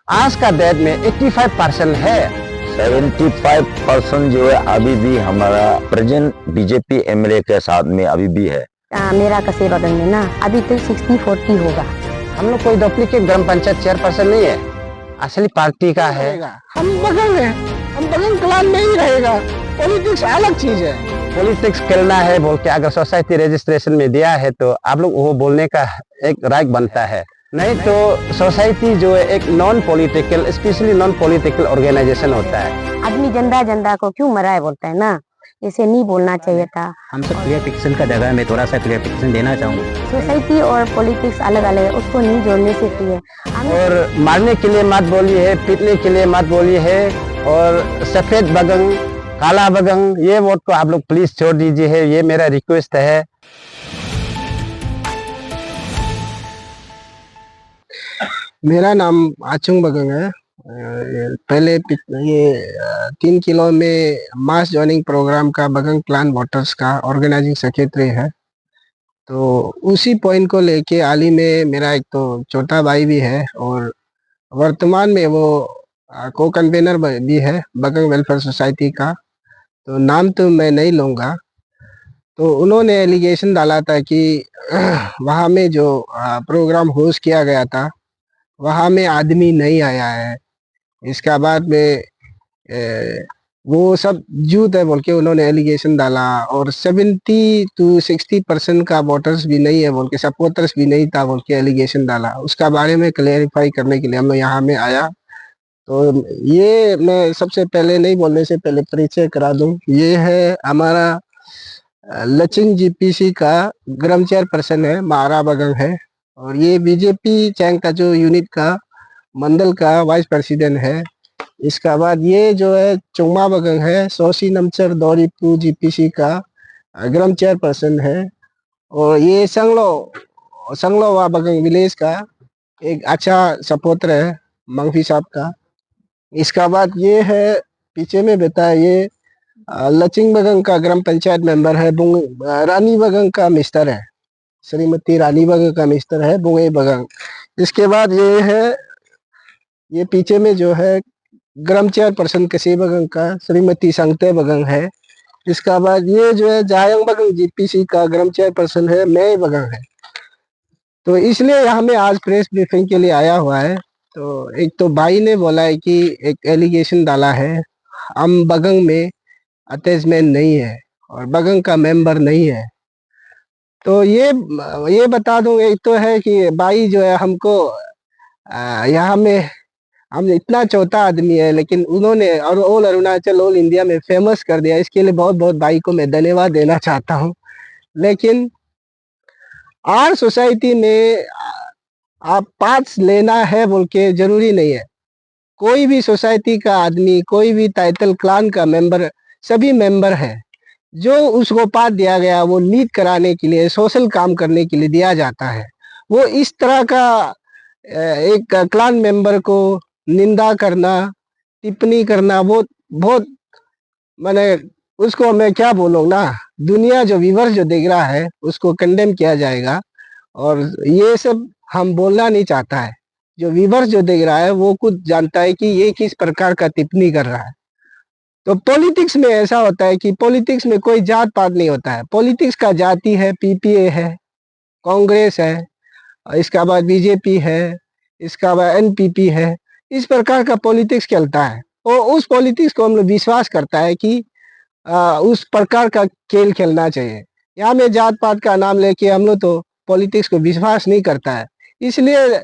आज का डेट में 85% है। 75% जो है अभी भी हमारा प्रेजेंट बीजेपी एमएलए के साथ में अभी भी है। मेरा कसेबगंज में ना अभी तो 60-40 होगा। हम लोग कोई डुप्लीकेट ग्राम पंचायत चेयरपर्सन नहीं है, असली पार्टी का है। हम बगल है, हम बगल क्लान में ही रहेगा। पॉलिटिक्स अलग चीज है। पॉलिटिक्स खेलना है बोल के अगर सोसाइटी रजिस्ट्रेशन में दिया है तो आप लोग वो बोलने का एक राइट बनता है, नहीं तो सोसाइटी जो है एक non political, specially non political organisation होता है। आदमी जनता को क्यों मराए बोलता है ना, इसे नहीं बोलना चाहिए था। हम सब क्लियरिफिकेशन का जगह में थोड़ा सा क्लियरिफिकेशन देना चाहूँगा। सोसाइटी और पॉलिटिक्स अलग अलग है, उसको नहीं जोड़ने से ठीक है। और मारने के लिए मत बोलिए है, पीटने के लिए मत बोलिए है, और सफेद बगंग काला बगंग ये वोट को आप लोग प्लीज छोड़ दीजिए है, ये मेरा रिक्वेस्ट है। मेरा नाम आचुंग बगंग है। पहले ये 3 किलो में मास जॉइनिंग प्रोग्राम का बगंग क्लान वोटर्स का ऑर्गेनाइजिंग सेक्रेटरी है। तो उसी पॉइंट को लेके हाल ही में मेरा एक तो छोटा भाई भी है और वर्तमान में वो को कन्वेनर भी है बगंग वेलफेयर सोसाइटी का। तो नाम तो मैं नहीं लूँगा। तो उन्होंने एलिगेशन डाला था कि वहाँ में जो प्रोग्राम होस्ट किया गया था वहाँ में आदमी नहीं आया है। इसका बाद में वो सब झूठ है बोल के उन्होंने एलिगेशन डाला, और 70-60% का वोटर्स भी नहीं है बोल के, सपोर्टर्स भी नहीं था बोल के एलिगेशन डाला। उसका बारे में क्लेरिफाई करने के लिए मैं यहाँ में आया। तो ये मैं सबसे पहले नहीं बोलने से पहले परिचय करा दूं, ये है हमारा लचिंग जीपीसी का ग्राम चेयरपर्सन है, मारा बगंग है। और ये बीजेपी चैंग का जो यूनिट का मंडल का वाइस प्रेसिडेंट है। इसका बाद ये जो है चुंगमा बगंग है, सोसी नमचर दौरीपू जीपीसी का ग्राम चेयरपर्सन है। और ये संगलोवा बगंग विलेज का एक अच्छा सपोर्टर है मंगफी साहब का। इसका बाद ये है पीछे में बैठा है, ये लचिंग बगंग का ग्राम पंचायत मेंबर है, रानी बगंग का मिस्टर है, श्रीमती रानी बगंग का मिस्टर है बुंगे बगंग। इसके बाद ये है, ये पीछे में जो है ग्राम चेयरपर्सन कसी बगंग का श्रीमती संगते बगंग है। इसका बाद ये जो है जायंग बगंग जीपीसी का ग्राम चेयरपर्सन है मैं बगंग है। तो इसलिए यहाँ में आज प्रेस ब्रीफिंग के लिए आया हुआ है। तो एक तो भाई ने बोला है कि एक एलिगेशन डाला है हम बगंग में अटैचमेंट नहीं है और बगंग का मेंबर नहीं है। तो ये बता दूं, एक तो है कि भाई जो है हमको यहाँ में हम इतना छोटा आदमी है लेकिन उन्होंने और ऑल अरुणाचल ऑल इंडिया में फेमस कर दिया। इसके लिए बहुत बहुत भाई को मैं धन्यवाद देना चाहता हूँ। लेकिन आर सोसाइटी में आप पार्ट्स लेना है बोल के जरूरी नहीं है। कोई भी सोसाइटी का आदमी, कोई भी टाइटल क्लान का मेंबर, सभी मेंबर है। जो उसको पार्ट दिया गया वो लीड कराने के लिए, सोशल काम करने के लिए दिया जाता है। वो इस तरह का एक क्लान मेंबर को निंदा करना, टिप्पणी करना बहुत मैंने उसको मैं क्या बोलूँ ना, दुनिया जो व्यूअर्स जो देख रहा है उसको कंडेम किया जाएगा। और ये सब हम बोलना नहीं चाहता है। जो व्यूअर्स जो देख रहा है वो खुद जानता है कि ये किस प्रकार का टिप्पणी कर रहा है। तो पॉलिटिक्स में ऐसा होता है कि पॉलिटिक्स में कोई जात पात नहीं होता है। पॉलिटिक्स का जाति है, पीपीए है, कांग्रेस है, इसका बाद बीजेपी है, इसका बाद एनपीपी है। इस प्रकार का पॉलिटिक्स चलता है और उस पॉलिटिक्स को हम लोग विश्वास करता है कि उस प्रकार का खेल खेलना चाहिए। यहाँ में जात पात का नाम लेके हम लोग तो पॉलिटिक्स को विश्वास नहीं करता है। इसलिए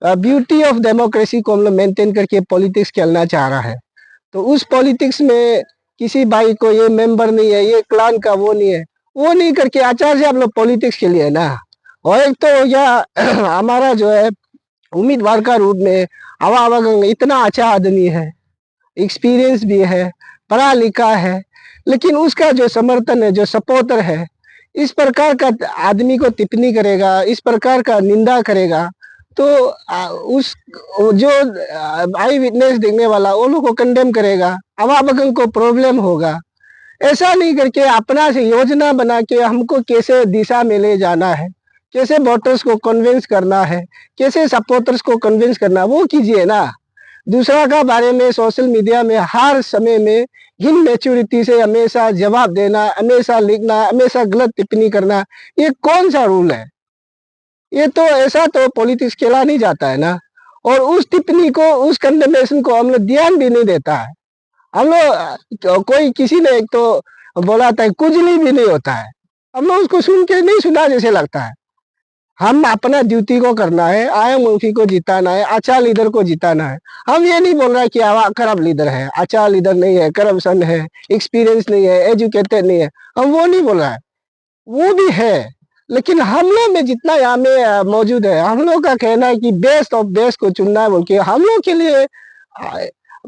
ब्यूटी ऑफ डेमोक्रेसी को हम लोग मेंटेन करके पॉलिटिक्स खेलना चाह रहा है। तो उस पॉलिटिक्स में किसी भाई को ये मेंबर नहीं है, ये क्लान का वो नहीं है, वो नहीं करके आचार्य आप लोग पॉलिटिक्स के लिए ना। और एक तो यह हमारा जो है उम्मीदवार का रूप में आवागंग इतना अच्छा आदमी है, एक्सपीरियंस भी है, पढ़ा लिखा है, लेकिन उसका जो समर्थन है, जो सपोर्टर है, इस प्रकार का आदमी को टिप्पणी करेगा, इस प्रकार का निंदा करेगा, तो उस जो आई विटनेस देखने वाला वो लोग को कंडेम करेगा, आवागंग को प्रॉब्लम होगा। ऐसा नहीं करके अपना से योजना बना के हमको कैसे दिशा में ले जाना है, कैसे वोटर्स को कन्विंस करना है, कैसे सपोर्टर्स को कन्विंस करना, वो कीजिए ना। दूसरा का बारे में सोशल मीडिया में हर समय में इनमेच्योरिटी से हमेशा जवाब देना, हमेशा लिखना, हमेशा गलत टिप्पणी करना, ये कौन सा रूल है? ये तो ऐसा तो पॉलिटिक्स खेला नहीं जाता है ना। और उस टिप्पणी को, उस कंडेमनेशन को हम लोग ध्यान भी नहीं देता है। हम लोग कोई किसी ने एक तो बोला था कुजली भी नहीं होता है, हम लोग उसको सुन के नहीं सुना जैसे लगता है। हम अपना ड्यूटी को करना है, आयम मुल्की को जिताना है, अच्छा लीडर को जिताना है। हम ये नहीं बोल रहे कि खराब लीडर है, अच्छा लीडर नहीं है, करप्शन है, एक्सपीरियंस नहीं है, एजुकेटेड नहीं है, हम वो नहीं बोल रहे हैं, वो भी है। लेकिन हम लोग में जितना यहाँ में मौजूद है, हम लोग का कहना है कि बेस्ट ऑफ बेस्ट को चुनना है बोल के हम लोग के लिए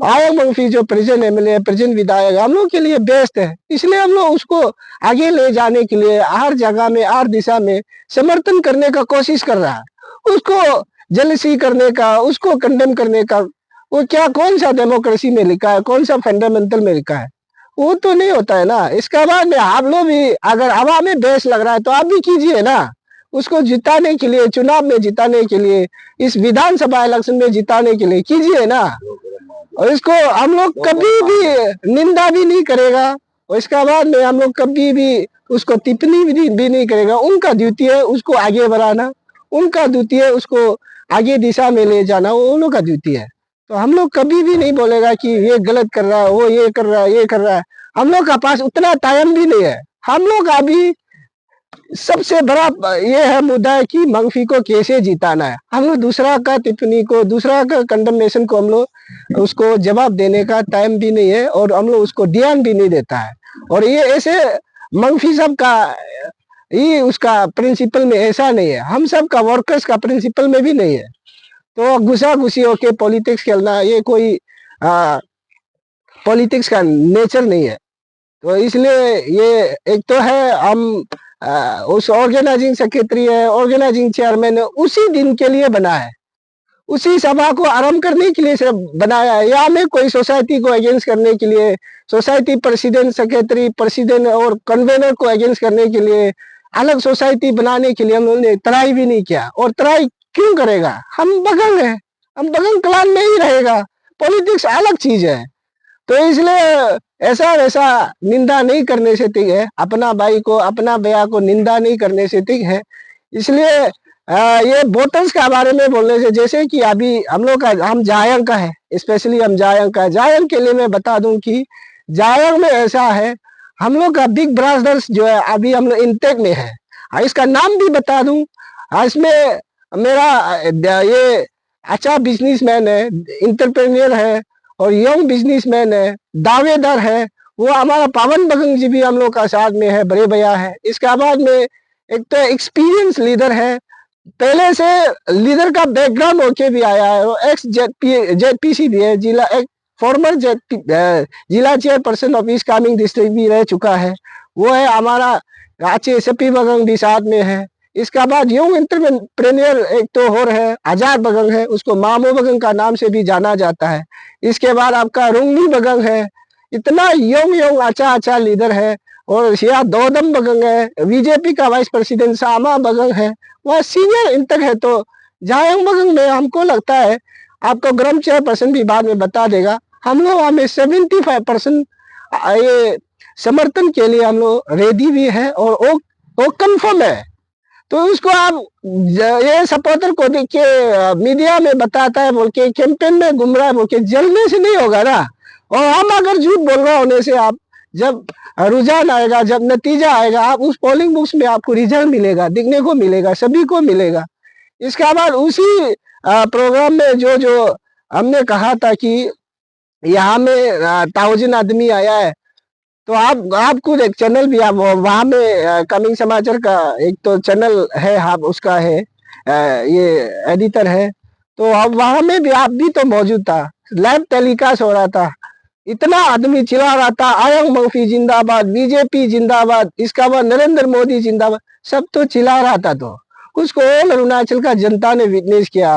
आयम मुल्की जो प्रेजेंट एमएलए है, प्रेजेंट विधायक, हम लोग के लिए बेस्ट है। इसलिए हम लोग उसको आगे ले जाने के लिए हर जगह में, हर दिशा में समर्थन करने का कोशिश कर रहा है। उसको जेलसी करने का, उसको कंडेम करने का, वो क्या कौन सा डेमोक्रेसी में लिखा है, कौन सा फंडामेंटल में लिखा है? वो तो नहीं होता है ना। इसके बाद में आप लोग भी अगर हवा में बेस लग रहा है तो आप भी कीजिए ना। उसको जिताने के लिए, चुनाव में जिताने के लिए, इस विधानसभा इलेक्शन में जिताने के लिए कीजिए ना। और इसको हम लोग कभी भी निंदा भी नहीं करेगा, और इसके बाद में हम लोग कभी भी उसको टिप्पणी भी नहीं करेगा। उनका ड्यूटी है उसको आगे बढ़ाना, उनका ड्यूटी है उसको आगे दिशा में ले जाना, वो उन लोग का ड्यूटी है। तो हम लोग कभी भी नहीं बोलेगा कि ये गलत कर रहा है, वो ये कर रहा है, ये कर रहा है। हम लोग का पास उतना टाइम भी नहीं है। हम लोग अभी सबसे बड़ा ये है मुद्दा है कि मंगफी को कैसे जिताना है। हम लोग दूसरा का टिप्पणी को, दूसरा का कंडमनेशन को हम लोग उसको जवाब देने का टाइम भी नहीं है, और हम लोग उसको ध्यान भी नहीं देता है। और ये ऐसे मंगफी सब का ये उसका प्रिंसिपल में ऐसा नहीं है, हम सब का वर्कर्स का प्रिंसिपल में भी नहीं है। तो घुसा घुसी होके पॉलिटिक्स खेलना ये कोई पॉलिटिक्स का नेचर नहीं है। तो इसलिए ये एक तो है हम उस ऑर्गेनाइजिंग सेक्रेटरी है, ऑर्गेनाइजिंग चेयरमैन है, उसी दिन के लिए बना है, उसी सभा को आरंभ करने के लिए सिर्फ बनाया है। या हमें कोई सोसाइटी को अगेंस्ट करने के लिए, सोसाइटी प्रेसिडेंट, सेक्रेटरी, प्रेसिडेंट और कन्वेनर को अगेंस्ट करने के लिए, अलग सोसाइटी बनाने के लिए हम लोगों ने ट्राई भी नहीं किया। और ट्राई क्यों करेगा? हम बगल है, हम बगल क्लान में ही रहेगा। पॉलिटिक्स अलग चीज है। तो इसलिए ऐसा वैसा निंदा नहीं करने से ठीक है, अपना भाई को, अपना भैया को निंदा नहीं करने से ठीक है। इसलिए ये वोटर्स के बारे में बोलने से, जैसे कि अभी हम लोग का, हम जायंग का है, स्पेशली हम जायंग का है। जायंग के लिए मैं बता दूं कि जायंग में ऐसा है, हम लोग का बिग ब्रदर्स जो है अभी हम लोग इंटेक में है। इसका नाम भी बता दूं, इसमें मेरा ये अच्छा बिजनेसमैन है, इंटरप्रेन्योर है और यंग बिजनेसमैन है, दावेदार है, वो हमारा पावन बगंग जी भी हम लोग का साथ में है, बड़े भैया है। इसके बाद में एक तो एक्सपीरियंस लीडर है, पहले से लीडर का बैकग्राउंड होके भी आया है, वो एक्स जेडपीसी भी है, जिला एक फॉर्मर जिला chairperson of east Kameng district भी रह चुका है। वो है हमारा अच्छे सपी बगंग भी साथ में है। इसका बाद यंग एंटरप्रेन्योर एक तो और है, आजाद बगंग है, उसको मामो बगंग का नाम से भी जाना जाता है। इसके बाद आपका रुंगली बगंग है, इतना यंग अच्छा लीडर है। और सिया दौदम बगंग है, बीजेपी का वाइस प्रेसिडेंट सामा बगंग है, वह सीनियर इंतक है। तो जायंग बगंग में हमको लगता है, आपको ग्राम चेयरपर्सन भी बाद में बता देगा, हम लोग हमें 75% ये समर्थन के लिए हम लोग रेडी भी है, और वो कंफर्म है। तो उसको आप ये सपोर्टर को देख के मीडिया में बताता है बोल के, कैंपेन में घूम रहा है बोल के, जलने से नहीं होगा ना। और हम अगर झूठ बोल रहा होने से, आप जब रुझान आएगा, जब नतीजा आएगा, आप उस पोलिंग बुक्स में आपको रिजल्ट मिलेगा, दिखने को मिलेगा, सभी को मिलेगा। इसके बाद उसी प्रोग्राम में जो हमने कहा था कि यहाँ में 1000 आदमी आया है, तो आप खुद एक चैनल भी, आप वहाँ में कमिंग समाचार का एक तो चैनल है, आप उसका है ये एडिटर है, तो अब वहाँ में भी आप भी तो मौजूद था, लाइव टेलीकास्ट हो रहा था, इतना आदमी चिल्ला रहा था, आयंग मंगफी जिंदाबाद, बीजेपी जिंदाबाद, इसका बाद नरेंद्र मोदी जिंदाबाद, सब तो चिल्ला रहा था। तो उसको ऑल अरुणाचल का जनता ने विटनेस किया,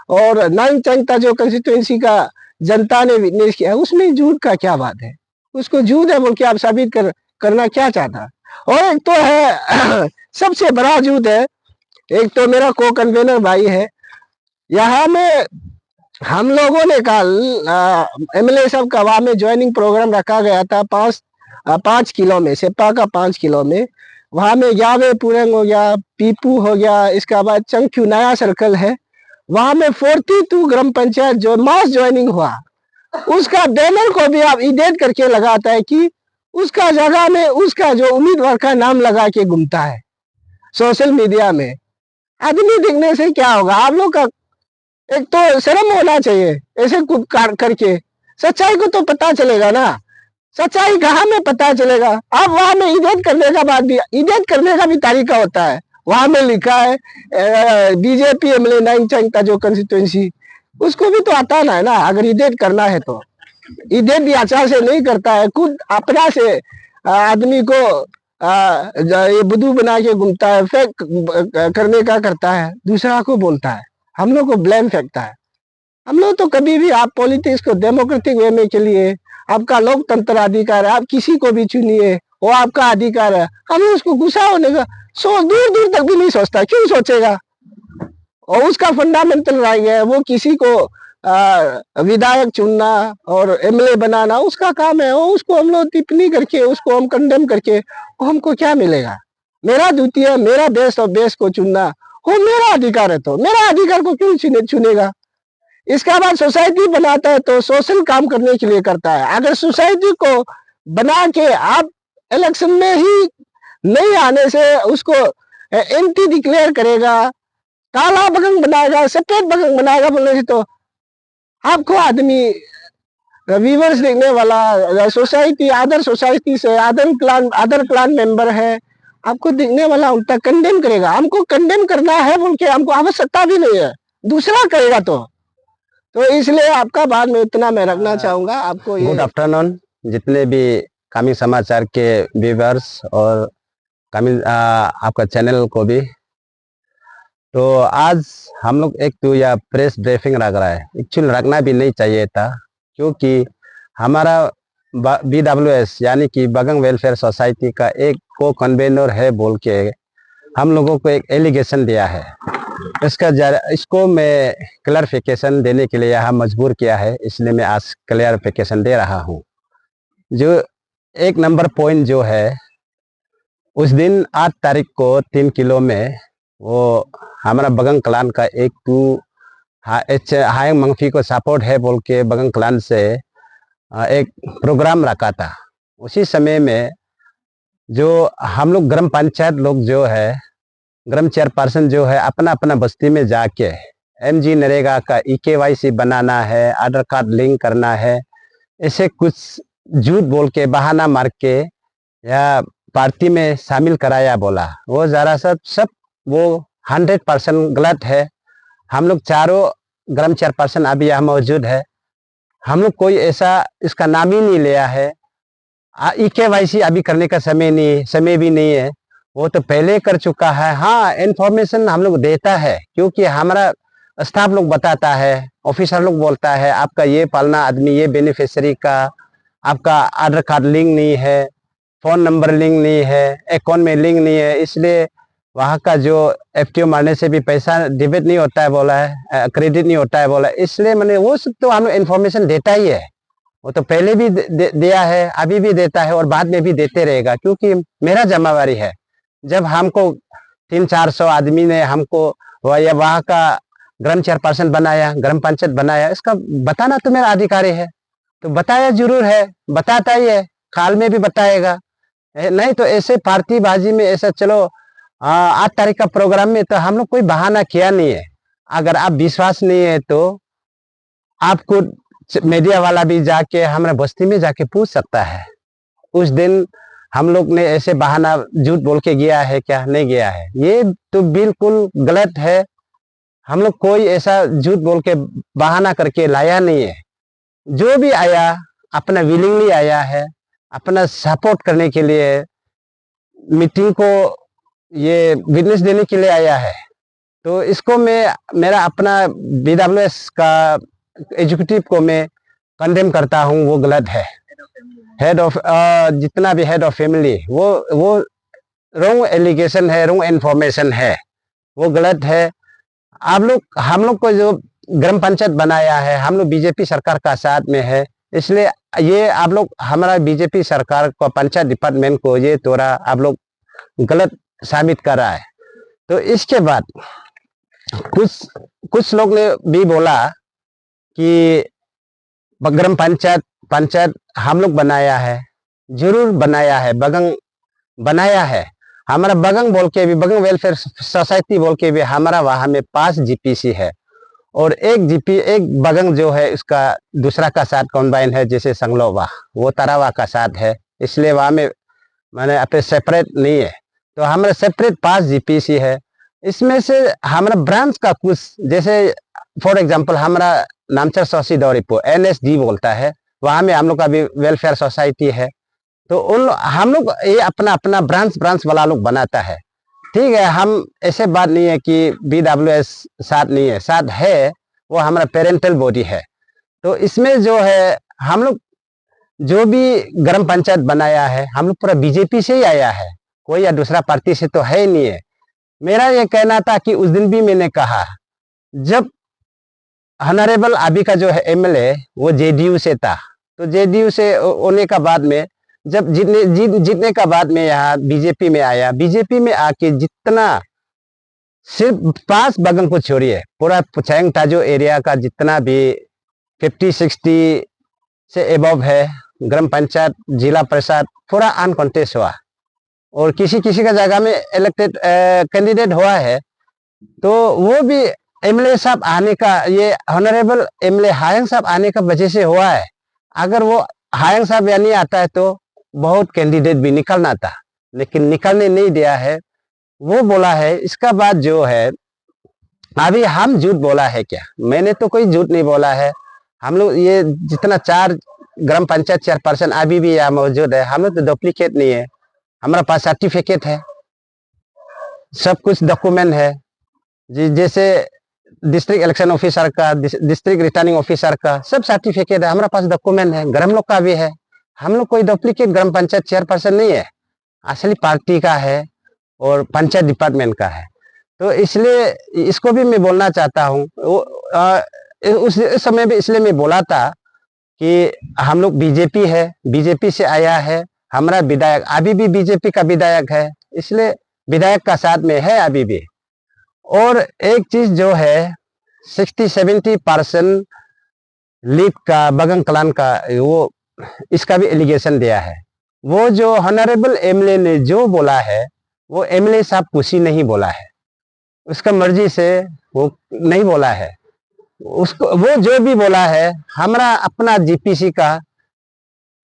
और नाइनचंगता जो कंस्टिट्यूएंसी का जनता ने विटनेस किया। उसमें झूठ का क्या बात है? उसको झूठ है बोल के आप साबित करना क्या चाहता? और एक तो है सबसे बड़ा झूठ है, एक तो मेरा को कन्वेनर भाई है, यहाँ में हम लोगों ने कल एमएलए साहब का वहां में ज्वाइनिंग प्रोग्राम रखा गया था 5 किलो में, सेप्पा का 5 किलो में। वहां में यावे पुरंग हो गया, पीपू हो गया, इसके बाद चंक्यू नया सर्कल है, वहां में 42 ग्राम पंचायत जो मास ज्वाइनिंग हुआ, उसका बैनर को भी आप इडेट करके लगाता है कि उसका जगह में उसका जो उम्मीदवार का नाम लगा के घूमता है सोशल मीडिया में। आदमी देखने से क्या होगा? आप लोग का एक तो शर्म होना चाहिए ऐसे कुछ करके। सच्चाई को तो पता चलेगा ना, सच्चाई कहाँ में पता चलेगा? आप वहां में इज्जत करने का बात भी, इज्जत करने का भी तरीका होता है। वहां में लिखा है बीजेपी एमएलए नाइंगचंग का जो कंस्टिट्यूएंसी, उसको भी तो आता ना है ना। अगर इज्जत करना है तो इज्जत भी आचार से नहीं करता है, खुद अपना से आदमी को ये बुद्धू बना के घूमता है, फेक करने का करता है, दूसरा को बोलता है, हम लोग को ब्लेम फेंकता है। हम लोग तो कभी भी, आप पॉलिटिक्स को डेमोक्रेटिक वे में चलिए, आपका लोकतंत्र अधिकार है, आप किसी को भी चुनिए, वो आपका अधिकार है। हम उसको गुस्सा होने का दूर दूर तक भी नहीं सोचता, क्यों सोचेगा? और उसका फंडामेंटल राइट है, वो किसी को विधायक चुनना और एमएलए बनाना उसका काम है। वो उसको हम लोग टिप्पणी करके, उसको हम कंडेम करके हमको क्या मिलेगा? मेरा द्वितीय, मेरा देश और देश को चुनना वो मेरा अधिकार है, तो मेरा अधिकार को क्यों चुनेगा? इसके बाद सोसाइटी बनाता है तो सोशल काम करने के लिए करता है। अगर सोसाइटी को बना के आप इलेक्शन में ही नहीं आने से उसको एंटी डिक्लेयर करेगा, काला बगंग बनाएगा, सफेद बगंग बनाएगा बोलने से तो आपको आदमी व्यूवर्स देखने वाला सोसाइटी, अदर सोसाइटी से अदर क्लान मेंबर है, आपको देखने वाला उल्टा कंडेम करेगा। हमको कंडेम करना है बोल के हमको आवश्यकता भी नहीं है, दूसरा करेगा तो इसलिए आपका बात में इतना मैं रखना चाहूंगा। आपको गुड आफ्टरनून जितने भी कामिल समाचार के व्यूवर्स और कामिल आपका चैनल को भी। तो आज हम लोग एक तो यह प्रेस ब्रीफिंग रख रहा है, एक्चुअली रखना भी नहीं चाहिए था, क्योंकि हमारा BWS यानी कि बगंग वेलफेयर सोसाइटी का एक को कन्वेनर है बोल के हम लोगों को एक एलिगेशन दिया है। इसको मैं क्लैरिफिकेशन देने के लिए यहाँ मजबूर किया है, इसलिए मैं आज क्लैरिफिकेशन दे रहा हूँ। जो 1 नंबर पॉइंट जो है, उस दिन 8 तारीख को 3 किलो में वो हमारा बगंग क्लान का एक हायंग मंगफी को सपोर्ट है बोल के बगंग क्लान से एक प्रोग्राम रखा था। उसी समय में जो हम लोग ग्राम पंचायत लोग जो है, ग्राम चेयरपर्सन जो है, अपना अपना बस्ती में जाके MG नरेगा का EKYC बनाना है, आधार कार्ड लिंक करना है, ऐसे कुछ झूठ बोल के बहाना मार के या पार्टी में शामिल कराया बोला। वो जरा सब वो 100% गलत है। हम लोग चारों ग्राम चेयरपर्सन अभी यहाँ मौजूद है, हम लोग कोई ऐसा इसका नाम ही नहीं लिया है। EKYC अभी करने का समय भी नहीं है, वो तो पहले कर चुका है। हाँ, इन्फॉर्मेशन हम लोग देता है, क्योंकि हमारा स्टाफ लोग बताता है, ऑफिसर लोग बोलता है आपका ये पालना आदमी, ये बेनिफिशियरी का आपका आधार कार्ड लिंक नहीं है, फोन नंबर लिंक नहीं है, अकाउंट में लिंक नहीं है, इसलिए वहाँ का जो FTO मारने से भी पैसा डेबिट नहीं होता है बोला है, क्रेडिट नहीं होता है बोला। इसलिए मैंने वो सब तो हम लोग इन्फॉर्मेशन देता ही है, वो तो पहले भी दिया है, अभी भी देता है और बाद में भी देते रहेगा, क्योंकि मेरा जिम्मेवारी है। जब हमको 300-400 आदमी ने हमको वहाँ का ग्राम चेयरपर्सन बनाया, ग्राम पंचायत बनाया, इसका बताना तो मेरा अधिकारी है, तो बताया जरूर है, बताता ही है, काल में भी बताएगा। नहीं तो ऐसे पार्टीबाजी में ऐसा चलो 8 तारीख का प्रोग्राम में तो हम लोग कोई बहाना किया नहीं है। अगर आप विश्वास नहीं है तो आपको मीडिया वाला भी जाके हमारे बस्ती में जाके पूछ सकता है, उस दिन हम लोग ने ऐसे बहाना झूठ बोल के गया है क्या? नहीं गया है, ये तो बिल्कुल गलत है। हम लोग कोई ऐसा झूठ बोल के बहाना करके लाया नहीं है। जो भी आया अपना विलिंगली आया है, अपना सपोर्ट करने के लिए, मीटिंग को ये विटनेस देने के लिए आया है। तो इसको मैं मेरा अपना BWS का एग्जीक्यूटिव को मैं कंडेम करता हूँ, वो गलत है। हेड ऑफ जितना भी हेड ऑफ फैमिली, वो रॉन्ग एलिगेशन है, रॉन्ग इन्फॉर्मेशन है, वो गलत है। आप लोग हम लोग को जो ग्राम पंचायत बनाया है, हम लोग बीजेपी सरकार का साथ में है, इसलिए ये आप लोग हमारा बीजेपी सरकार को, पंचायत डिपार्टमेंट को ये थोड़ा आप लोग गलत साबित कर रहा है। तो इसके बाद कुछ लोग ने भी बोला कि ग्राम पंचायत हम लोग बनाया है, जरूर बनाया है, बगंग बनाया है। हमारा बगंग बोल के भी, बगंग वेलफेयर सोसाइटी बोल के भी हमारा वहां में 5 जीपीसी है, और एक बगंग जो है उसका दूसरा का साथ कॉम्बाइन है, जैसे संगलोवा वो तरावा का साथ है, इसलिए वहां में मैंने अपने सेपरेट नहीं है। तो हमारा सेपरेट 5 जीपीसी है। इसमें से हमारा ब्रांच का कुछ, जैसे फॉर एग्जांपल हमारा नामचर सोसी दौरीपुर NSD बोलता है, वहां में हम लोग का भी वेलफेयर सोसाइटी है। तो हम लोग ये अपना अपना ब्रांच वाला लोग बनाता है, ठीक है। हम ऐसे बात नहीं है कि BWS साथ नहीं है, साथ है, वो हमारा पेरेंटल बॉडी है। तो इसमें जो है हम लोग जो भी ग्राम पंचायत बनाया है, हम लोग पूरा बीजेपी से ही आया है, कोई या दूसरा पार्टी से तो है ही नहीं है। मेरा ये कहना था कि उस दिन भी मैंने कहा, जब ऑनरेबल अभी का जो है MLA वो JDU से था, तो JDU से होने का बाद में जब जीतने का बाद में यहाँ बीजेपी में आया, बीजेपी में आके जितना सिर्फ 5 बगंग को छोड़िए, पूरा पुछांग ताजो एरिया का जितना भी 50-60 से एबव है ग्राम पंचायत, जिला परिषद पूरा अनकॉन्टेस्ट हुआ, और किसी का जगह में इलेक्टेड कैंडिडेट हुआ है। तो वो भी MLA साहब आने का, ये ऑनरेबल MLA हायंग साहब आने का वजह से हुआ है। अगर वो हायंग साहब या नहीं आता है तो बहुत कैंडिडेट भी निकलना था, लेकिन निकलने नहीं दिया है, वो बोला है। इसका बाद जो है, अभी हम झूठ बोला है क्या? मैंने तो कोई झूठ नहीं बोला है। हम लोग ये जितना 4 ग्राम पंचायत चेयरपर्सन अभी भी यहाँ मौजूद है, हम लोग तो डुप्लीकेट नहीं है, हमारा पास सर्टिफिकेट है, सब कुछ डॉक्यूमेंट है। जैसे डिस्ट्रिक्ट इलेक्शन ऑफिसर का, डिस्ट्रिक्ट रिटर्निंग ऑफिसर का सब सर्टिफिकेट है, हमारा पास डॉक्यूमेंट है, ग्राम लोग का भी है। हम लोग कोई डुप्लीकेट ग्राम पंचायत चेयरपर्सन नहीं है, असली पार्टी का है और पंचायत डिपार्टमेंट का है। तो इसलिए इसको भी मैं बोलना चाहता हूँ। उस समय भी इसलिए मैं बोला था कि हम लोग बीजेपी है, बीजेपी से आया है, हमारा विधायक अभी भी बीजेपी का विधायक है, इसलिए विधायक का साथ में है अभी भी। और एक चीज जो है 60-70% लीड का बगंग कलान का, वो इसका भी एलिगेशन दिया है। वो जो ऑनरेबल MLA ने जो बोला है, वो MLA साहब कुछ ही नहीं बोला है, उसका मर्जी से वो नहीं बोला है। उसको वो जो भी बोला है, हमारा अपना जीपीसी का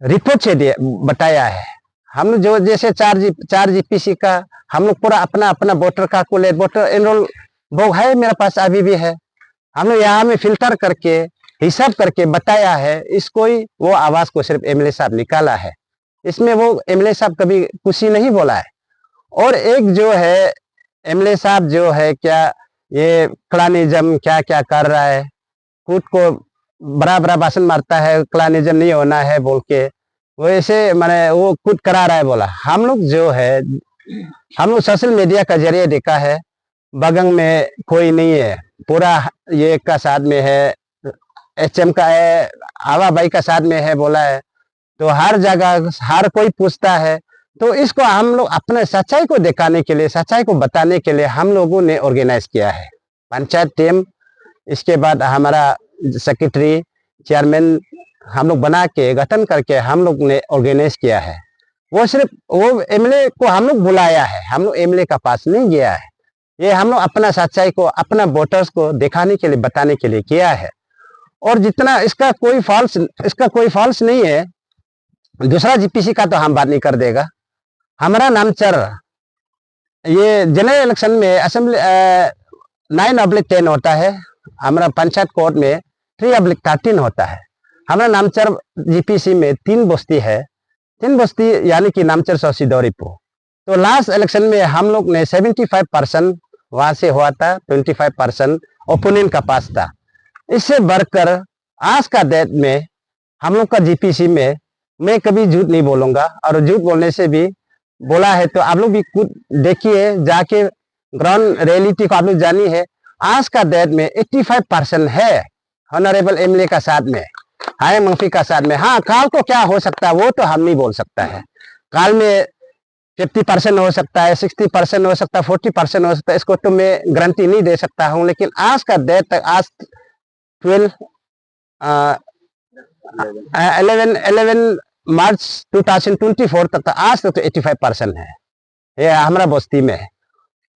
रिपोर्ट से बताया है। हम जो जैसे 4 जीपीसी का हम लोग पूरा अपना अपना वोटर का कुलेट, वोटर एनरोल वो है मेरे पास अभी भी है। हम लोग यहाँ में फिल्टर करके हिसाब करके बताया है। इसको ही वो आवाज को सिर्फ MLA साहब निकाला है, इसमें वो MLA साहब कभी कुछ ही नहीं बोला है। और एक जो है MLA साहब जो है, क्या ये क्लानिज्म क्या क्या कर रहा है, खुद को बड़ा भाषण मारता है, क्लानिज्म नहीं होना है बोल के, वो ऐसे मैंने वो खुद करा रहा है बोला। हम लोग जो है, हम लोग सोशल मीडिया का जरिए देखा है, बगंग में कोई नहीं है, पूरा ये का साथ में है, HM का है, आवा भाई का साथ में है बोला है। तो हर जगह हर कोई पूछता है। तो इसको हम लोग अपने सच्चाई को दिखाने के लिए, सच्चाई को बताने के लिए हम लोगों ने ऑर्गेनाइज किया है पंचायत टीम। इसके बाद हमारा सेक्रेटरी, चेयरमैन हम लोग बना के गठन करके हम लोग ने ऑर्गेनाइज किया है। वो सिर्फ वो MLA को हम लोग बुलाया है, हम लोग MLA का पास नहीं गया है। ये हम लोग अपना सच्चाई को, अपना वोटर्स को दिखाने के लिए, बताने के लिए किया है। और जितना इसका कोई फॉल्स नहीं है। दूसरा जीपीसी का तो हम बात नहीं कर देगा। हमारा नामचर ये जनरल इलेक्शन में असेंबली 9/10 होता है, हमारा पंचायत कोर्ट में 3/13 होता है। हमारा नामचर जीपीसी में 3 बस्ती है, 3 बस्ती यानी कि नामचर सोसी दौरीपुर। तो लास्ट इलेक्शन में हम लोग ने 75% वहां से हुआ था, 25% ओपोनेंट का पास था। इससे बढ़कर आज का डेट में हम लोग का जीपीसी में, मैं कभी झूठ नहीं बोलूंगा, और झूठ बोलने से भी बोला है तो आप लोग भी खुद देखिए, जाके ग्राउंड रियलिटी को आप लोग जानी है। आज का डेट में 85% है ऑनरेबल एमएलए का साथ में, हाय मंफी का साथ में। हाँ, काल को क्या हो सकता है वो तो हम नहीं बोल सकता है। काल में 50% हो सकता है, 60% हो सकता है, 40% हो सकता है, इसको तो मैं गारंटी नहीं दे सकता हूँ। लेकिन आज का डेट तक, आज 11 मार्च 2024 तक, आज तक तो 85% है, ये हमारा बस्ती में है।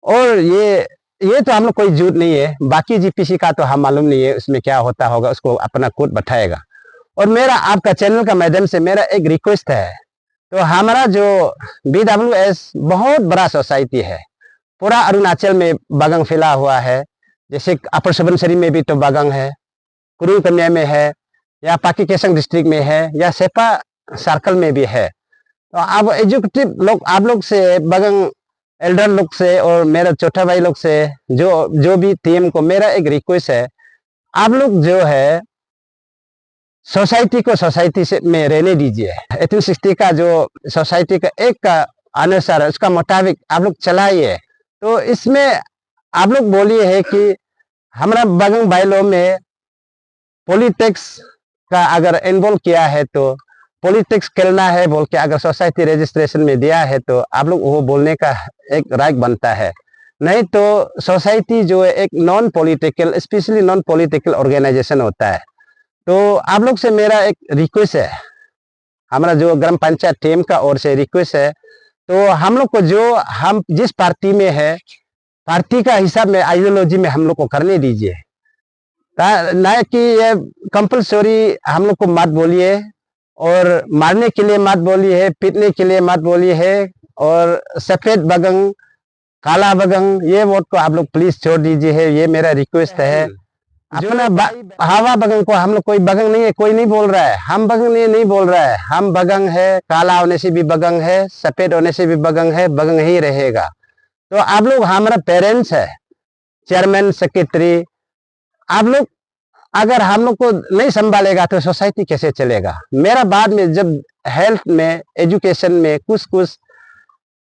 और ये तो हम लोग कोई झूठ नहीं है। बाकी जीपीसी का तो हम मालूम नहीं है उसमें क्या होता होगा, उसको अपना कोड बताएगा। और मेरा आपका चैनल का माध्यम से मेरा एक रिक्वेस्ट है, तो हमारा जो BWS बहुत बड़ा सोसाइटी है, पूरा अरुणाचल में बागंग फैला हुआ है। जैसे अपर सुबनसिरी में भी तो बागंग है, कुरुंग कन्या में है, या पाकी केसंग डिस्ट्रिक्ट में है, या सेपा सर्कल में भी है। तो आप एजुकेटिव लोग, आप लोग से, बागंग एल्डर लोग से और मेरा छोटा भाई लोग से, जो भी टीम को मेरा एक रिक्वेस्ट है, आप लोग जो है सोसाइटी को सोसाइटी से में रहने दीजिए। 1860 का जो सोसाइटी का एक का अनुसार, उसका मुताबिक आप लोग चलाइए। तो इसमें आप लोग बोलिए है कि हमारा बागंग बाइलो में पॉलिटिक्स का अगर इन्वॉल्व किया है, तो पॉलिटिक्स खेलना है बोल के अगर सोसाइटी रजिस्ट्रेशन में दिया है, तो आप लोग वो बोलने का एक राइट बनता है। नहीं तो सोसाइटी जो है एक non political, specially non political organisation होता है। तो आप लोग से मेरा एक रिक्वेस्ट है, हमारा जो ग्राम पंचायत टीम का ओर से रिक्वेस्ट है, तो हम लोग को जो हम जिस पार्टी में है, पार्टी का हिसाब में, आइडियोलॉजी में हम लोग को करने दीजिए। ना कि ये कंपलसरी हम लोग को मत बोलिए, और मारने के लिए मत बोलिए है, पीटने के लिए मत बोलिए है। और सफेद बगंग, काला बगंग, ये वोट को आप लोग प्लीज छोड़ दीजिए है, ये मेरा रिक्वेस्ट है। अपना हवा बगंग को, हम लोग कोई बगंग नहीं है, कोई नहीं बोल रहा है हम बगंग नहीं बोल रहा है, हम बगंग है। काला होने से भी बगंग है, सफेद होने से भी बगंग है, बगंग ही रहेगा। तो आप लोग हमारा पेरेंट्स है, चेयरमैन, सेक्रेटरी, आप लोग अगर हम लोग को नहीं संभालेगा तो सोसाइटी कैसे चलेगा। मेरा बाद में जब हेल्थ में, एजुकेशन में कुछ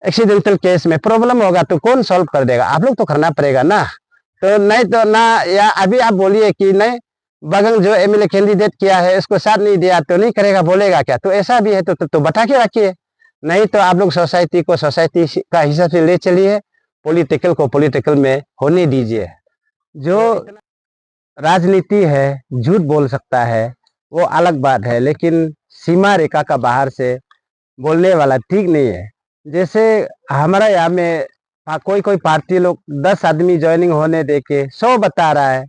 एक्सीडेंटल केस में प्रॉब्लम होगा तो कौन सॉल्व कर देगा, आप लोग तो करना पड़ेगा ना। तो नहीं तो ना, या अभी आप बोलिए कि नहीं बगंग जो एमएलए कैंडिडेट किया है उसको साथ नहीं दिया तो नहीं करेगा, बोलेगा क्या? तो ऐसा भी है तो बता के रखिए। नहीं तो आप लोग सोसाइटी को सोसाइटी का हिसाब से ले चलिए, पॉलिटिकल को पॉलिटिकल में होने दीजिए। जो राजनीति है, झूठ बोल सकता है वो अलग बात है, लेकिन सीमा रेखा का बाहर से बोलने वाला ठीक नहीं है। जैसे हमारा यहाँ में कोई पार्टी लोग 10 आदमी ज्वाइनिंग होने देके 100 बता रहा है,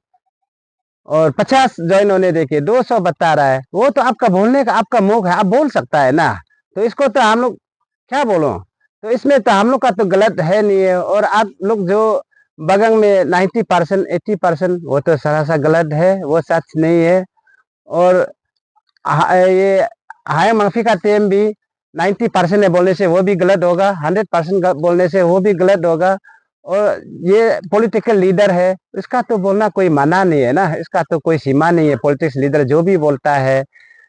और 50 ज्वाइन होने देके 200 बता रहा है। वो तो आपका बोलने का, आपका मुख है, आप बोल सकता है ना। तो इसको तो हम लोग क्या बोलो, तो इसमें तो हम लोग का तो गलत है नहीं है। और आप लोग जो बगंग में 90% 80%, वो तो सरासर गलत है, वो सच नहीं है। और ये हाय माफी का टीम भी 90% है बोलने से वो भी गलत होगा, 100% बोलने से वो भी गलत होगा। और ये पॉलिटिकल लीडर है, इसका तो बोलना कोई माना नहीं है ना, इसका तो कोई सीमा नहीं है। पॉलिटिक्स लीडर जो भी बोलता है,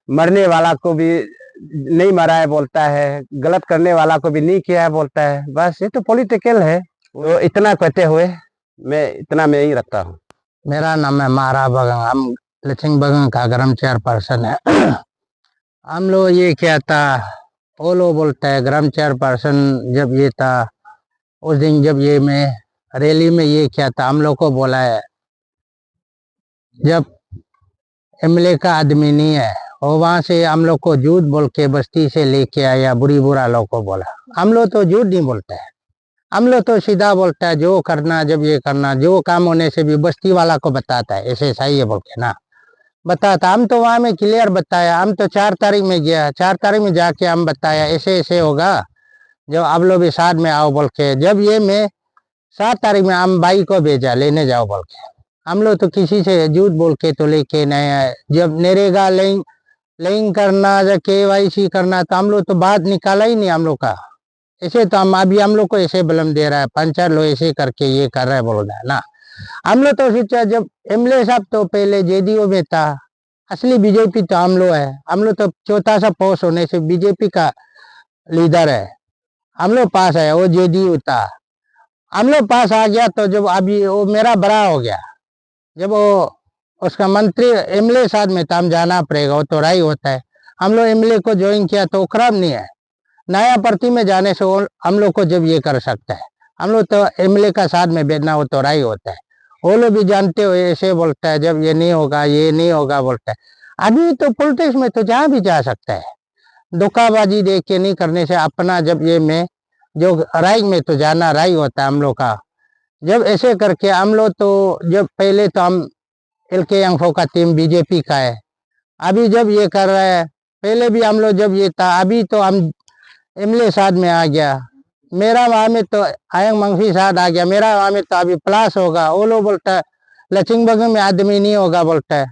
मरने वाला को भी नहीं मरा है बोलता है, गलत करने वाला को भी नहीं किया है बोलता है। बस ये तो पॉलिटिकल है। तो इतना कहते हुए मैं ही रखता हूँ। मेरा नाम है मारा बगंग, हम लचिंग बगंग का ग्राम चेयरपर्सन है। हम लोग ये क्या था, वो लोग बोलता है ग्राम चेयरपर्सन जब ये था उस दिन, जब ये में रैली में ये क्या था, हम लोग को बोला है जब एमएलए का आदमी नहीं है, और वहां से हम लोग को झूठ बोल के बस्ती से लेके आया, बुरा लोग को बोला। हम लोग तो झूठ नहीं बोलता है, हम लोग तो सीधा बोलता है, जो करना, जब ये करना, जो काम होने से भी बस्ती वाला को बताता है, ऐसे सही है बोल के ना बताता। हम तो वहां में क्लियर बताया, हम तो 4 तारीख में गया, 4 तारीख में जाके हम बताया ऐसे ऐसे होगा, जब आप लोग भी साथ में आओ बोल के। जब ये मैं 7 तारीख में हम भाई को भेजा लेने जाओ बोल के, हम लोग तो किसी से झूठ बोल के तो लेके नहीं आए। जब नरेगा लिंक करना, जब KYC करना, तो हम लोग तो बात निकाला ही नहीं हम लोग का। ऐसे तो हम लोग को ऐसे बलम दे रहा है, पंचायत लोग ऐसे करके ये कर रहा है बोल रहा है ना। हम लोग तो सोचा, जब एमएलए साहब तो पहले JDO में था, असली बीजेपी तो हम लोग है। हम लोग तो चौथा सा पोस्ट होने से बीजेपी का लीडर है, हम लोग पास है। वो JDU था, हम लोग पास आ गया। तो जब अभी वो मेरा बड़ा हो गया, जब वो उसका मंत्री एमएलए साथ में तो हम जाना पड़ेगा, वो तो राय होता है। हम लोग एमएलए को ज्वाइन किया तो वो खराब नहीं है, नया भर्ती में जाने से वो हम लोग को जब ये कर सकता है। हम लोग तो एमएलए का साथ में बैठना वो तो राय होता है। वो लोग भी जानते हो ऐसे बोलता है, जब ये नहीं होगा ये नहीं होगा बोलता है। आदमी तो पॉलिटिक्स में तो जहाँ भी जा सकता है, धोखाबाजी देख के नहीं करने से अपना जब ये में जो राय में तो जाना राय होता है हम लोग का। जब ऐसे करके हम लोग तो जब पहले तो हम एलके यांगफो का टीम बीजेपी का है, अभी जब ये कर रहा है, पहले भी हम लोग जब ये था, अभी तो हम एमएलए साथ में आ गया। मेरा वहां में तो आयंग मंगफी साथ आ गया, मेरा वहां में तो अभी प्लस होगा। वो लोग बोलता है लचिंग बगन में आदमी नहीं होगा बोलता है।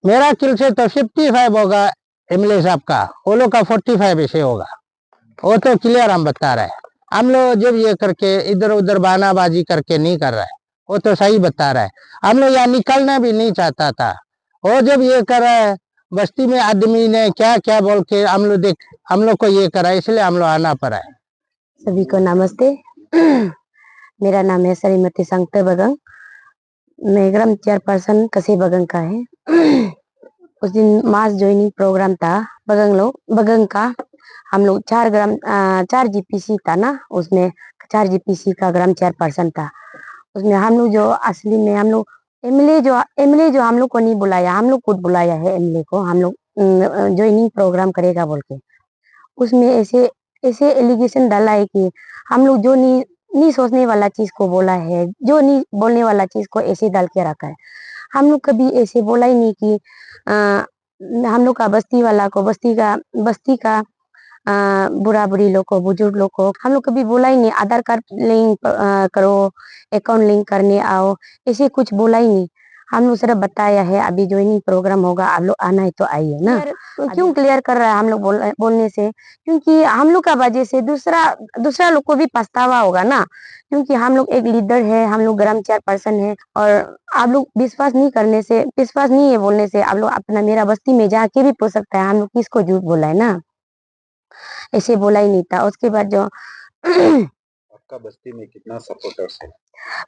मेरा किल से तो 55 होगा एमएलए साहब का, वो लोग का 45 ऐसे होगा। वो तो क्लियर हम बता रहे हैं। हम लोग जब ये करके इधर उधर बहानाबाजी करके नहीं कर रहा है, वो तो सही बता रहा है। हम लोग यहाँ निकलना भी नहीं चाहता था, वो जब ये कर रहा है बस्ती में आदमी ने क्या क्या बोल के हम लोग को ये करा, इसलिए हम लोग आना पड़ा है। सभी को नमस्ते। मेरा नाम है श्रीमती संगते बगंग। मैं ग्राम चेयरपर्सन कसे बगंग का है। उस दिन मास ज्वाइनिंग प्रोग्राम था बगंग का। हम लोग 4 जीपीसी था ना, उसमें 4 जीपीसी का ग्राम चेयरपर्सन था। उसमें हम लोग जो असली में हम लोग एमएलए जो हम लोग को नहीं बुलाया, हम लोग खुद बुलाया है एमएलए को। हम लोग ज्वाइनिंग प्रोग्राम करेगा बोल के उसमें ऐसे एलिगेशन डाला है कि हम लोग जो नहीं सोचने वाला चीज को बोला है, जो नहीं बोलने वाला चीज को ऐसे डाल के रखा है। हम लोग कभी ऐसे बोला ही नहीं कि हम लोग का बस्ती का बुरा बुरी लोग को, बुजुर्ग लोग को हम लोग कभी बोला ही नहीं आधार कार्ड लिंक करो, अकाउंट लिंक करने आओ, ऐसे कुछ बोला ही नहीं। हम लोग सिर्फ बताया है अभी ज्वाइनिंग प्रोग्राम होगा, आप लोग आना है तो आइए ना। क्यों क्लियर कर रहा है हम लोग बोलने से? क्योंकि हम लोग का वजह से दूसरा लोग को भी पछतावा होगा ना। क्योंकि हम लोग एक लीडर है, हम लोग ग्राम चेयरपर्सन है, और आप लोग विश्वास नहीं है बोलने से आप लोग अपना मेरा बस्ती में जाके भी पूछ सकता है हम लोग किसको झूठ बोला है ना। ऐसे बोला ही नहीं था। उसके बाद जो आपका बस्ती में कितना सपोर्टर्स है?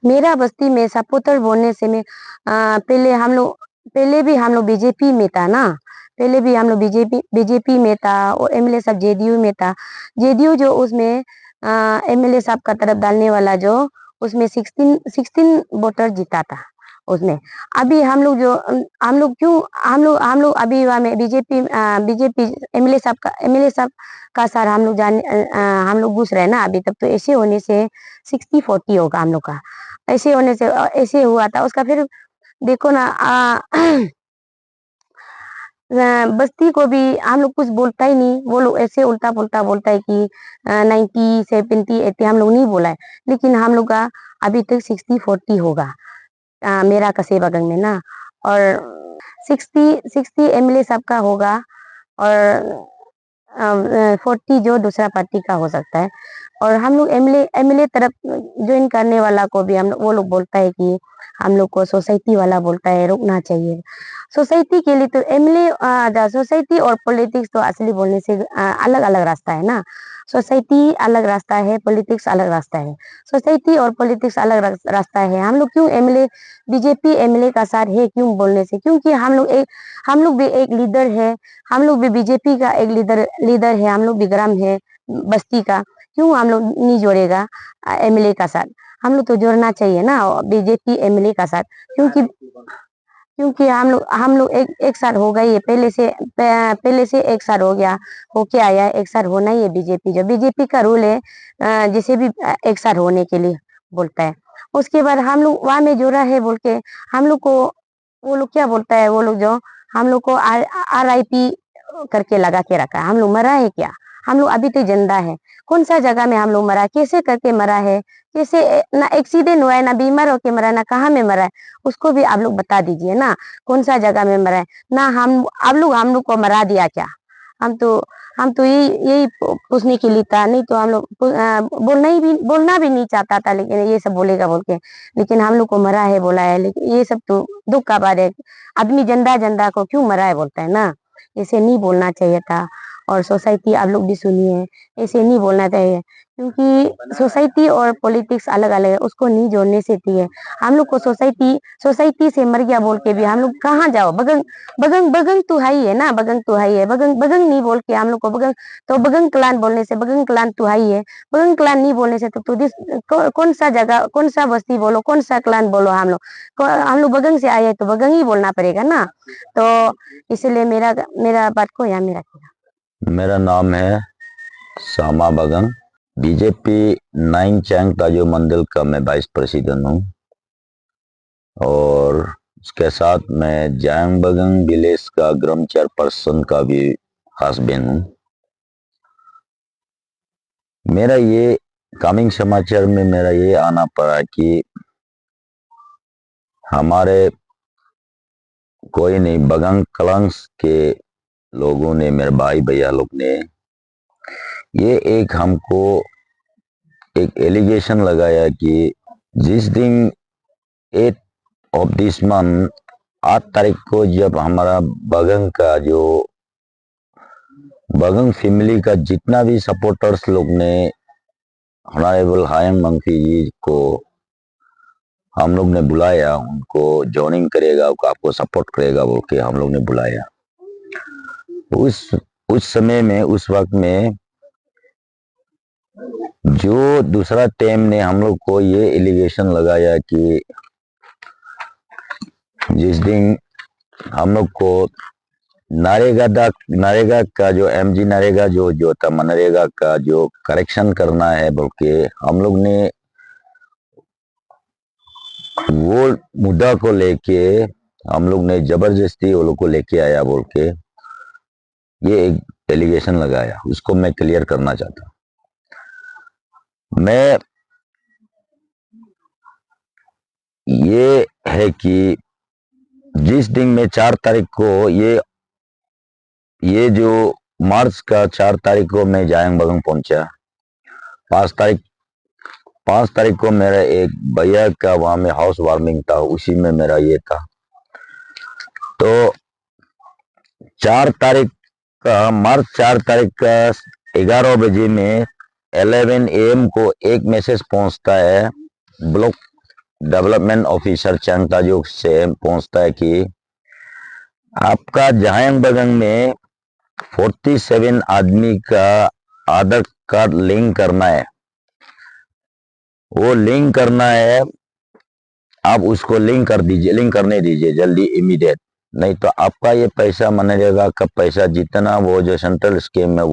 मेरा बस्ती में सपोर्टर बोलने से मैं पहले भी हम लोग बीजेपी में था ना। पहले भी हम लोग बीजेपी में था, और एमएलए साहब जेडीयू में था। जेडीयू जो उसमें एमएलए साहब का तरफ डालने वाला जो उसमें 16 वोटर जीता था उसमें। अभी हम लोग अभी वहाँ में बीजेपी एमएलए साहब का सार हम लोग घुस रहे हैं ना अभी। तब तो ऐसे होने से 60-40 होगा हम लोग का। ऐसे होने से ऐसे हुआ था उसका। फिर देखो ना बस्ती को भी हम लोग कुछ बोलता ही नहीं। वो लोग ऐसे उल्टा पुल्टा बोलता है कि 90, 70, 80 हम लोग नहीं बोला है। लेकिन हम लोग का अभी तक 60-40 होगा मेरा कसे बगल में ना। और 60 एमएलए साहब का होगा, और 40 जो दूसरा पार्टी का हो सकता है। और हम लोग एमएलए तरफ ज्वाइन करने वाला को भी वो लोग बोलता है कि हम लोग को सोसाइटी वाला बोलता है रुकना चाहिए। सोसाइटी के लिए तो एमएलए सोसाइटी और पॉलिटिक्स तो असली बोलने से अलग अलग रास्ता है ना। सोसाइटी अलग रास्ता है, पॉलिटिक्स अलग रास्ता है। सोसाइटी और पॉलिटिक्स अलग रास्ता है। हम लोग क्यों बीजेपी एमएलए का साथ है क्यों बोलने से? क्योंकि हम लोग भी एक लीडर है। हम लोग भी बीजेपी का एक लीडर है। हम लोग भी ग्राम है बस्ती का। क्यों हम लोग नहीं जोड़ेगा एमएलए का साथ? हम लोग तो जोड़ना चाहिए ना बीजेपी एमएलए का साथ। क्योंकि हम लोग एक साथ हो गई है पहले से एक साथ हो गया, होके आया है। एक साथ होना ही है। बीजेपी का रूल है जिसे भी एक साथ होने के लिए बोलता है। उसके बाद हम लोग वहां में जोड़ा है बोल के हम लोग को वो लोग क्या बोलता है, वो लोग जो हम लोग को RIP करके लगा के रखा है। हम लोग मरा है क्या? हम लोग अभी तो जिंदा है। कौन सा जगह में हम लोग मरा, कैसे करके मरा है, कैसे ना एक्सीडेंट हुआ है, ना बीमार होके मरा है, ना कहाँ में मरा है, उसको भी आप लोग बता दीजिए ना। कौन सा जगह में मरा है ना? आप लोग को मरा दिया क्या? हम तो यही पूछने के लिए था। नहीं तो हम लोग बोलना भी नहीं चाहता था, लेकिन ये सब बोलेगा बोल के। लेकिन हम लोग को मरा है बोला है। लेकिन ये सब तो दुख का बात है। आदमी जिंदा को क्यों मरा है बोलता है ना। इसे नहीं बोलना चाहिए था। और सोसाइटी आप लोग भी सुनिए, ऐसे नहीं बोलना चाहिए क्योंकि सोसाइटी और पॉलिटिक्स अलग अलग है, उसको नहीं जोड़ने से चाहिए। हम लोग को सोसाइटी से मर गया बोल के भी हम लोग कहाँ जाओ, बगंग बगंग बगंग तो है ही है ना, बगंग तो है ही है, बगंग बगंग नहीं बोल के हम लोग को बगंग, तो बगंग क्लान बोलने से बगंग क्लान तो है ही है, बगंग क्लान नहीं बोलने से तो कौन सा जगह, कौन सा बस्ती बोलो, कौन सा क्लान बोलो, हम लोग बगंग से आए हैं तो बगंग ही बोलना पड़ेगा ना। तो इसलिए मेरा बात को यहाँ में रखिएगा। मेरा नाम है सामा बगंग। बीजेपी नाइनचैंग ताजो मंडल का मैं वाइस प्रेसिडेंट हूँ और उसके साथ मैं जांग बगंग विलेज का ग्राम चेयरपर्सन का भी हस्बैंड हूँ। मेरा ये कमिंग समाचार में मेरा ये आना पड़ा कि हमारे कोई नहीं बगंग कलंस के लोगों ने, मेरे भाई भैया लोग ने ये एक हमको एक एलिगेशन लगाया कि जिस दिन 8 ऑफ दिस मंथ 8 तारीख को जब हमारा बगंग का जो बगंग फैमिली का जितना भी सपोर्टर्स लोग ने ऑनरेबल हायंग मंगफी जी को हम लोग ने बुलाया, उनको ज्वाइनिंग करेगा, आपको सपोर्ट करेगा बोल के हम लोग ने बुलाया। उस समय में, उस वक्त में जो दूसरा टीम ने हम लोग को ये एलिगेशन लगाया कि जिस दिन हम लोग को नरेगा का जो एमजी नरेगा जो था मनरेगा का जो करेक्शन करना है बोल के हम लोग ने वो मुद्दा को लेके हम लोग ने जबरदस्ती वो लोग को लेके आया बोल के ये एक एलिगेशन लगाया। उसको मैं क्लियर करना चाहता हूँ। मैं ये है कि जिस दिन में 4 तारीख को ये जो मार्च का 4 तारीख को मैं जायंग बगंग पहुंचा। 5 तारीख को मेरा एक भैया का वहां में हाउस वार्मिंग था, उसी में मेरा ये था। तो 4 तारीख का मार्च 4 तारीख का 11 बजे में 11 AM को एक मैसेज पहुंचता है ब्लॉक डेवलपमेंट ऑफिसर चंगताजोग से पहुंचता है कि आपका जायंग बगंग में 47 आदमी का आधार कार्ड लिंक करना है, वो लिंक करना है, आप उसको लिंक करने दीजिए जल्दी इमीडिएट, नहीं तो आपका ये पैसा मनरेगा का पैसा जितना वो जो सेंट्रल स्कीम में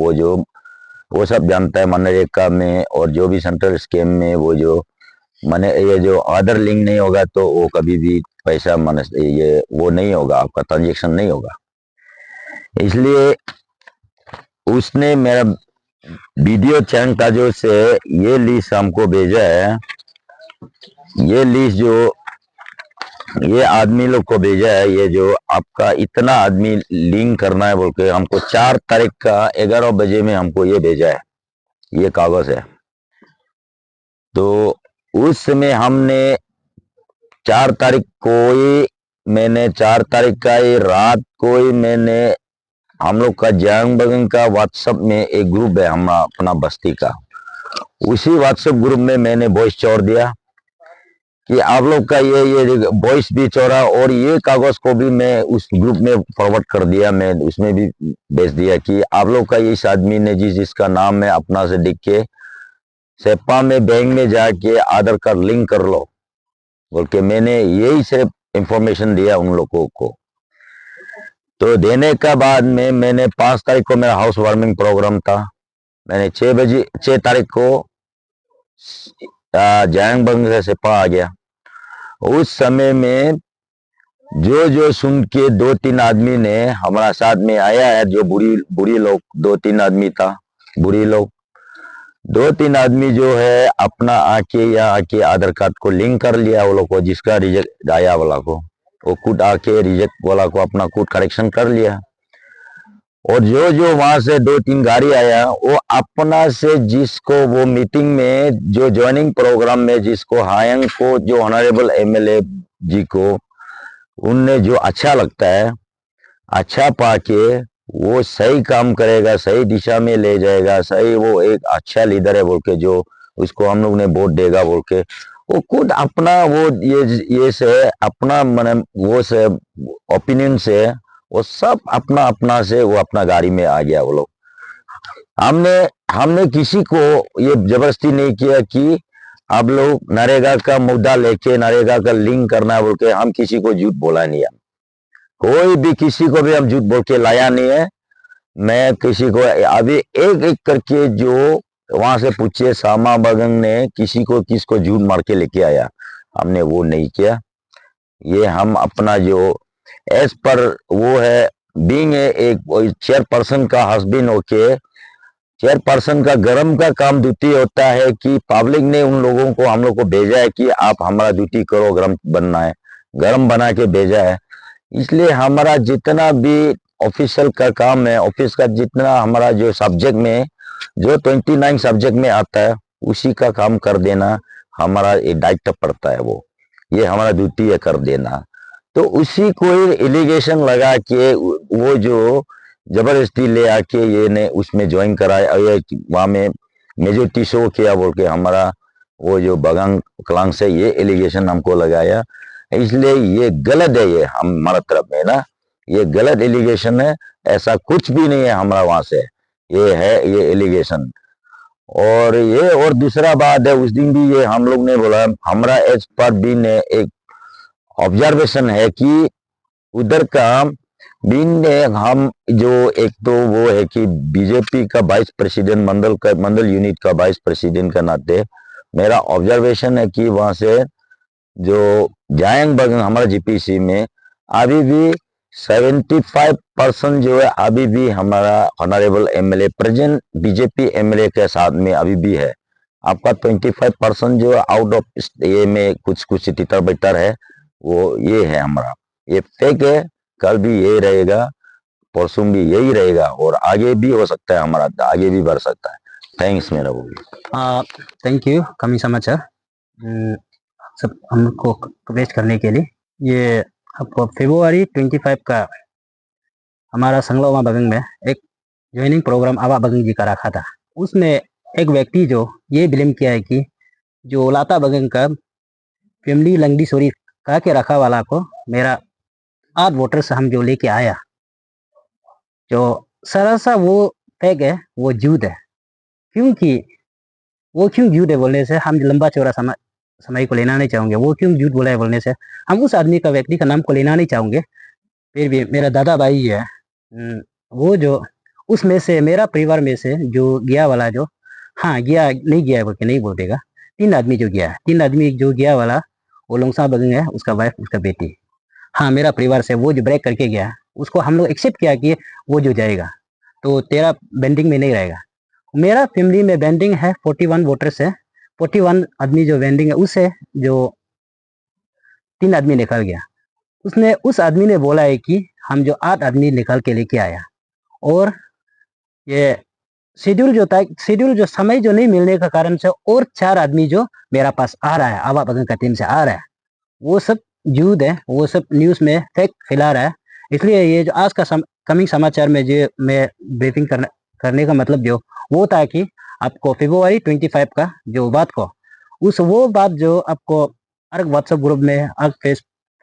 वो सब जानता है मनरेगा में, और जो भी सेंट्रल स्कीम में वो जो ये जो आधार लिंक नहीं होगा तो वो कभी भी पैसा ये वो नहीं होगा, आपका ट्रांजेक्शन नहीं होगा। इसलिए उसने मेरा वीडियो चैंगताजो से ये लिस्ट हमको भेजा है, ये लिस्ट जो ये आदमी लोग को भेजा है, ये जो आपका इतना आदमी लिंक करना है बोल के हमको 4 तारीख का 11 बजे में हमको ये भेजा है, ये कागज है। तो उस समय हमने 4 तारीख को ही मैंने 4 तारीख का ही रात को ही मैंने हम लोग का जायंग बगंग का व्हाट्सएप में एक ग्रुप है हमारा अपना बस्ती का, उसी व्हाट्सएप ग्रुप में मैंने वॉइस छोड़ दिया कि आप लोग का ये वॉइस भी छोड़ा और ये कागज को भी मैं उस ग्रुप में फॉरवर्ड कर दिया, मैं उसमें भी भेज दिया कि आप लोग का इस आदमी ने जिसका नाम है अपना से लिख के सेपा में बैंक में जाके आधार कार्ड लिंक कर लो बोल के मैंने यही सिर्फ इंफॉर्मेशन दिया उन लोगों को। तो देने का बाद में मैंने 5 तारीख को मेरा हाउस वार्मिंग प्रोग्राम था, मैंने 6 तारीख को जायंग बगंग से सेपा आ गया। उस समय में जो सुन के 2-3 आदमी ने हमारा साथ में आया है, जो बुरी लोग 2-3 आदमी था, बुरी लोग 2-3 आदमी जो है अपना आके आधार कार्ड को लिंक कर लिया, वो लोग को जिसका रिजेक्ट आया वाला को वो खुद आके रिजेक्ट वाला को अपना खुद करेक्शन कर लिया। और जो वहां से 2-3 गाड़ी आया वो अपना से जिसको वो मीटिंग में जो ज्वाइनिंग प्रोग्राम में जिसको हायंग को जो ऑनरेबल MLA जी को उनने जो अच्छा लगता है, अच्छा पाके वो सही काम करेगा, सही दिशा में ले जाएगा, सही वो एक अच्छा लीडर है बोल के जो उसको हम लोग ने वोट देगा बोल के वो खुद अपना वो ये से अपना मन वो से ओपिनियन से वो सब अपना अपना से वो अपना गाड़ी में आ गया वो लोग। हमने हमने किसी को ये जबरदस्ती नहीं किया कि आप लोग नरेगा का मुद्दा लेके नरेगा का लिंक करना है बोल के हम किसी को झूठ बोला नहीं है। कोई भी किसी को भी हम झूठ बोल के लाया नहीं है। मैं किसी को अभी एक एक करके जो वहां से पूछिए सामा बगंग ने किसको झूठ मार के लेके आया, हमने वो नहीं किया। ये हम अपना जो एज पर वो है बीइंग एक चेयरपर्सन का हस्बैंड होके चेयरपर्सन का गरम का काम ड्यूटी होता है कि पब्लिक ने उन लोगों को हम लोग को भेजा है कि आप हमारा ड्यूटी करो, गरम बनना है, गरम बना के भेजा है। इसलिए हमारा जितना भी ऑफिशियल का काम है, ऑफिस का जितना हमारा जो सब्जेक्ट में जो 29 सब्जेक्ट में आता है उसी का काम कर देना हमारा दायित्व पड़ता है। वो ये हमारा ड्यूटी है कर देना। तो उसी कोई एलिगेशन लगा के वो जो जबरदस्ती ले आके ये ने उसमें ज्वाइन कराया और ये वहां में मेजोरिटी शो किया बोल के हमारा वो जो बगांग कलांग से ये एलिगेशन हमको लगाया। इसलिए ये गलत है, ये हमारा तरफ में ना ये गलत एलिगेशन है। ऐसा कुछ भी नहीं है हमारा वहां से, ये है ये एलिगेशन। और ये और दूसरा बात है उस दिन भी ये हम लोग ने बोला हमारा एज पर भी ने एक ऑब्जर्वेशन है कि उधर का बीन ने हम जो एक तो वो है कि बीजेपी का वाइस प्रेसिडेंट मंडल यूनिट का वाइस प्रेसिडेंट का नाते मेरा ऑब्जर्वेशन है कि वहां से जो जायंग बगंग हमारा जीपीसी में अभी भी 75% जो है अभी भी हमारा honourable MLA present BJP MLA के साथ में अभी भी है। आपका 25% जो आउट ऑफ ये में कुछ तितर बितर है वो ये है हमारा, ये फेक है। कल भी यही रहेगा, परसों भी यही रहेगा और आगे भी हो सकता है, हमारा आगे भी बढ़ सकता है। थैंक्स मेरा बोल। थैंक यू कमी समाचार सब हमको कवरेज करने के लिए। ये आपको फरवरी 25 का हमारा संगलोमा बगंग में एक ज्वाइनिंग प्रोग्राम आवा बगंग जी का रखा था। उसमें एक व्यक्ति जो ये ब्लेम किया है कि जो लाता बगंग का फैमिली लंगडी सोरी कहा के रखा वाला को मेरा 8 वोटर से हम जो लेके आया, जो सरासा वो फेक है, वो झूठ है। क्योंकि वो क्यों झूठ है बोलने से हम लंबा चौड़ा समय को लेना नहीं चाहेंगे। वो क्यों झूठ बोला है बोलने से हम उस आदमी का व्यक्ति का नाम को लेना नहीं चाहेंगे। फिर भी मेरा दादा भाई है वो जो उसमें से मेरा परिवार में से जो गया वाला जो हाँ गया नहीं गया बोल के नहीं बोल देगा। 3 आदमी जो गया, 3 आदमी जो गया वाला वो लोंगसा बगंग है, उसका वाइफ उसका बेटी। हाँ मेरा परिवार से वो जो ब्रेक करके गया उसको हम लोग एक्सेप्ट किया कि वो जो जाएगा तो तेरा बेंडिंग में नहीं रहेगा। मेरा फैमिली में बेंडिंग है 41 वोटर्स है, 41 आदमी जो बेंडिंग है उससे जो 3 आदमी निकल गया। उसने उस आदमी ने बोला है कि हम जो 8 आदमी निकल के लेके आया और ये शेड्यूल जो समय जो नहीं मिलने का कारण से और 4 आदमी जो मेरा पास आ रहा है आवा बगंग का टीम से आ रहा है वो सब झूठ है, वो सब न्यूज़ में फेक फैला रहा है। इसलिए ये जो आज का कमिंग समाचार में जो मैं ब्रीफिंग करने का मतलब जो वो था कि आपको फरवरी 25 का जो बात को वो बात जो आपको अलग व्हाट्सएप ग्रुप में अलग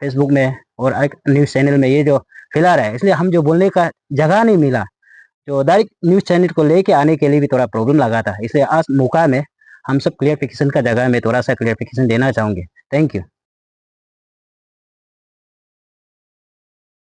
फेसबुक में और अलग न्यूज़ चैनल में ये जो फैला रहा है, इसलिए हम जो बोलने का जगह नहीं मिला। जो डायरेक्ट न्यूज़ चैनल को लेके आने के लिए भी थोड़ा प्रॉब्लम लगा था। इसलिए आज मौका में हम सब क्लियरिफिकेशन का जगह में थोड़ा सा क्लियरिफिकेशन देना चाहूँगे। Thank you.